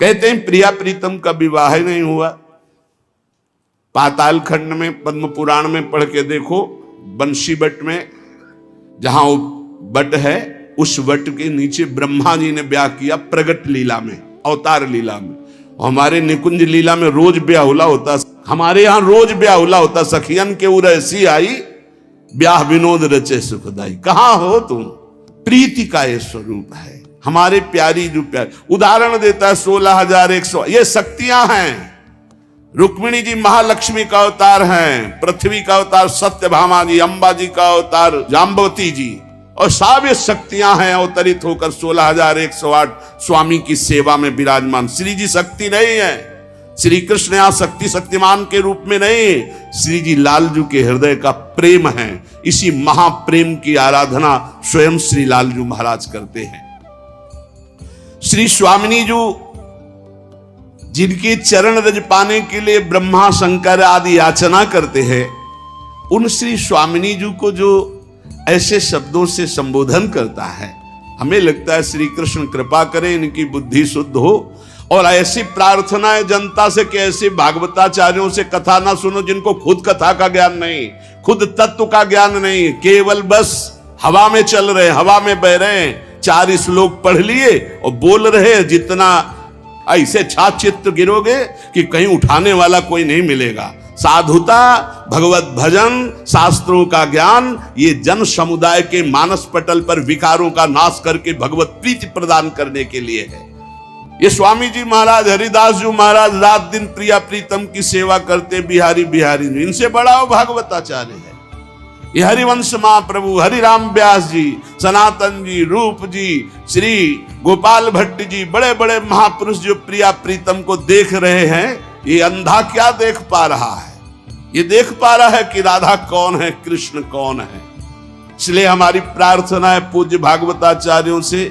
कहते हैं प्रिया प्रीतम का विवाह नहीं हुआ। पाताल खंड में पद्म पुराण में पढ़ के देखो, बंशी वट में जहां वट है उस वट के नीचे ब्रह्मा जी ने ब्याह किया प्रगट लीला में, अवतार लीला में। हमारे निकुंज लीला में रोज ब्याहुला होता, हमारे यहां रोज ब्याहुला होता। सखियन के उर ऐसी आई, ब्याह विनोद रचे सुखदाई। कहां हो तुम? प्रीति का ये स्वरूप है हमारे प्यारी जो प्यार। उदाहरण देता है 16,100, ये शक्तियां हैं। रुक्मिणी जी महालक्ष्मी का अवतार हैं, पृथ्वी का अवतार सत्यभामा जी, अंबा जी का अवतार जाम्बवती जी, और सब ये शक्तियां हैं अवतरित होकर 16,108 स्वामी की सेवा में विराजमान। श्री जी शक्ति नहीं है, श्री कृष्ण यहां शक्ति शक्तिमान के रूप में नहीं, श्री जी लालजू के हृदय का प्रेम है। इसी महाप्रेम की आराधना स्वयं श्री लालजू महाराज करते हैं। श्री स्वामिनी जी जिनके चरण रज पाने के लिए ब्रह्मा शंकर आदि याचना करते हैं, उन श्री स्वामिनी जी को जो ऐसे शब्दों से संबोधन करता है, हमें लगता है श्री कृष्ण कृपा करें इनकी बुद्धि शुद्ध हो। और ऐसी प्रार्थना है जनता से कि ऐसे भागवताचार्यों से कथा ना सुनो जिनको खुद कथा का ज्ञान नहीं, खुद तत्व का ज्ञान नहीं, केवल बस हवा में चल रहे, हवा में बह रहे, 4 श्लोक पढ़ लिए और बोल रहे। जितना ऐसे छाचित्र गिरोगे कि कहीं उठाने वाला कोई नहीं मिलेगा। साधुता, भगवत भजन, शास्त्रों का ज्ञान, ये जन समुदाय के मानस पटल पर विकारों का नाश करके भगवत प्रीति प्रदान करने के लिए है। ये स्वामी जी महाराज, हरिदास जी महाराज रात दिन प्रिया प्रीतम की सेवा करते बिहारी बिहारी, इनसे बड़ा वो भागवताचार्य है। ये हरिवंश महाप्रभु, हरिराम व्यास जी, सनातन जी, रूप जी, श्री गोपाल भट्ट जी, बड़े बड़े महापुरुष जो प्रिया प्रीतम को देख रहे हैं, ये अंधा क्या देख पा रहा है? ये देख पा रहा है कि राधा कौन है, कृष्ण कौन है। इसलिए हमारी प्रार्थना है पूज्य भागवताचार्यों से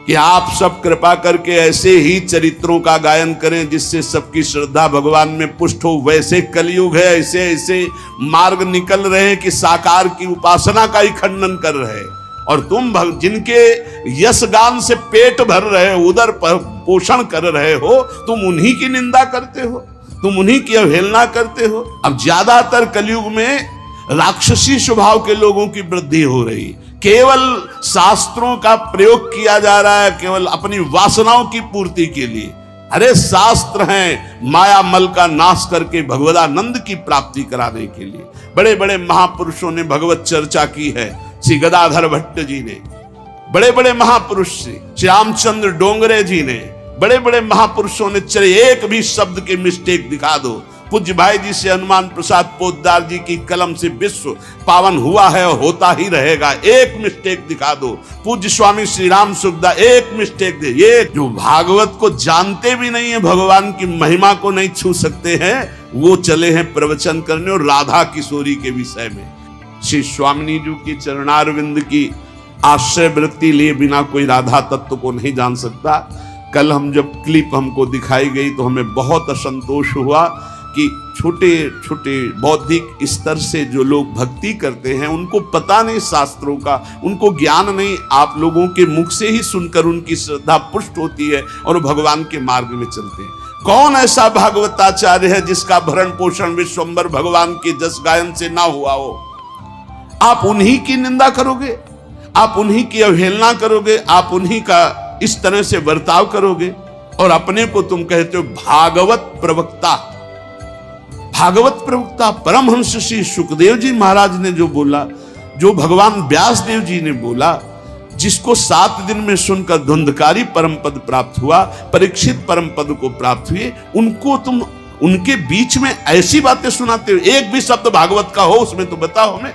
कि आप सब कृपा करके ऐसे ही चरित्रों का गायन करें जिससे सबकी श्रद्धा भगवान में पुष्ट हो। वैसे कलयुग है, ऐसे ऐसे मार्ग निकल रहे कि साकार की उपासना का ही खंडन कर रहे, और तुम जिनके यश गान से पेट भर रहे हो, उदर पोषण कर रहे हो, तुम उन्हीं की निंदा करते हो, तुम उन्हीं की अवहेलना करते हो। अब ज्यादातर कलयुग में राक्षसी स्वभाव के लोगों की वृद्धि हो रही, केवल शास्त्रों का प्रयोग किया जा रहा है केवल अपनी वासनाओं की पूर्ति के लिए। अरे शास्त्र हैं माया मल का नाश करके भगवदानंद की प्राप्ति कराने के लिए। बड़े बड़े महापुरुषों ने भगवत चर्चा की है। श्री गदाधर भट्ट जी ने, बड़े बड़े महापुरुष श्री रामचंद्र डोंगरे जी ने, बड़े बड़े महापुरुषों ने, चले एक भी शब्द के मिस्टेक दिखा दो। पूज्य भाई जी से हनुमान प्रसाद पोद्दार जी की कलम से विश्व पावन हुआ है और होता ही रहेगा। एक मिस्टेक दिखा दो। पूज्य स्वामी श्री राम सुखदा एक मिस्टेक दे। ये जो भागवत को जानते भी नहीं है, भगवान की महिमा को नहीं छू सकते हैं, वो चले हैं प्रवचन करने और राधा किशोरी के विषय में। श्री स्वामिनी जी की चरणारविंद की आश्रय वृत्ति लिए बिना कोई राधा तत्व को नहीं जान सकता। कल हम जब क्लिप हमको दिखाई गई तो हमें बहुत असंतोष हुआ कि छोटे छोटे बौद्धिक स्तर से जो लोग भक्ति करते हैं उनको पता नहीं शास्त्रों का, उनको ज्ञान नहीं। आप लोगों के मुख से ही सुनकर उनकी श्रद्धा पुष्ट होती है और भगवान के मार्ग में चलते हैं। कौन ऐसा भागवताचार्य है जिसका भरण पोषण विश्वम्बर भगवान के जस गायन से ना हुआ हो? आप उन्हीं की निंदा करोगे, आप उन्हीं की अवहेलना करोगे, आप उन्हीं का इस तरह से बर्ताव करोगे और अपने को तुम कहते हो भागवत प्रवक्ता। भागवत प्रवक्ता परमहंस श्री सुखदेव जी महाराज ने जो बोला, जो भगवान व्यास देव जी ने बोला, जिसको 7 दिन में सुनकर धुंधकारी परम पद प्राप्त हुआ, परीक्षित परम पद को प्राप्त हुए, उनको तुम उनके बीच में ऐसी बातें सुनाते हो। एक भी शब्द भागवत का हो उसमें तो बताओ हमें।